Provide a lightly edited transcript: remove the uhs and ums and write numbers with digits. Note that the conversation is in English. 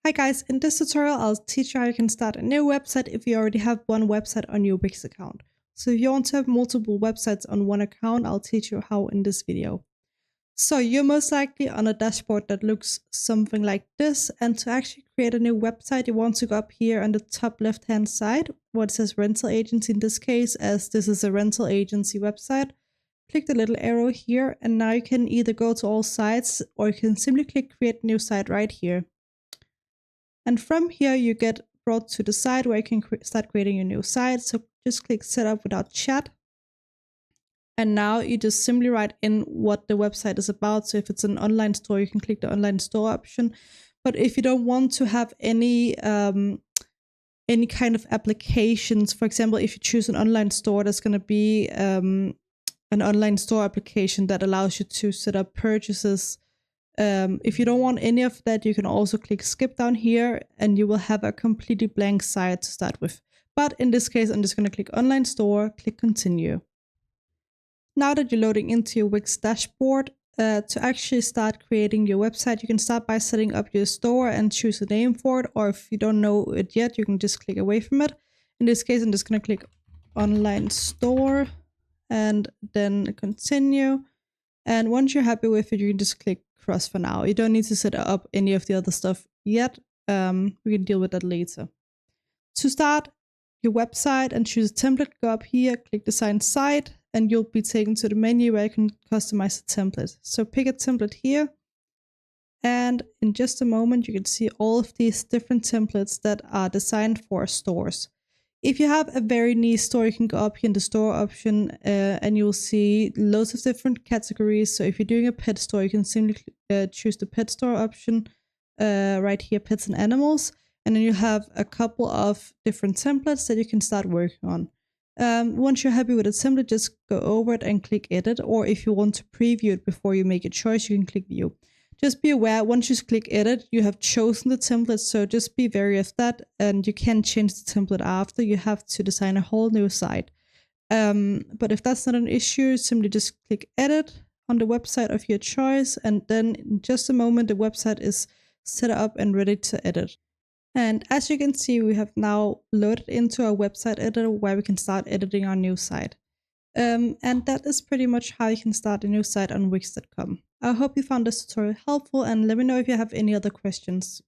Hi guys, in this tutorial I'll teach you how you can start a new website if you already have one website on your Wix account. So if you want to have multiple websites on one account, I'll teach you how in this video. So you're most likely on a dashboard that looks something like this, and to actually create a new website you want to go up here on the top left hand side where it says rental agency in this case, as this is a rental agency website. Click the little arrow here and now you can either go to all sites or you can simply click create new site right here. And from here, you get brought to the site where you can start creating a new site. So just click setup without chat. And now you just simply write in what the website is about. So if it's an online store, you can click the online store option. But if you don't want to have any kind of applications, for example, if you choose an online store, there's going to be an online store application that allows you to set up purchases. If you don't want any of that, you can also click skip down here and you will have a completely blank site to start with. But in this case, I'm just going to click online store, click continue. Now that you're loading into your Wix dashboard, to actually start creating your website, you can start by setting up your store and choose a name for it. Or if you don't know it yet, you can just click away from it. In this case, I'm just going to click online store and then continue. And once you're happy with it, you can just click cross for now. You don't need to set up any of the other stuff yet. We can deal with that later. To start your website and choose a template, go up here, click design site, and you'll be taken to the menu where you can customize the template. So pick a template here. And in just a moment, you can see all of these different templates that are designed for stores. If you have a very niche store, you can go up here in the store option and you'll see loads of different categories. So if you're doing a pet store, you can simply choose the pet store option right here, pets and animals. And then you have a couple of different templates that you can start working on. Once you're happy with the template, just go over it and click edit. Or if you want to preview it before you make a choice, you can click view. Just be aware, once you click edit, you have chosen the template, so just be wary of that, and you can change the template after. You have to design a whole new site. But if that's not an issue, simply just click edit on the website of your choice, and then in just a moment, the website is set up and ready to edit. And as you can see, we have now loaded into our website editor where we can start editing our new site. And that is pretty much how you can start a new site on Wix.com. I hope you found this tutorial helpful and let me know if you have any other questions.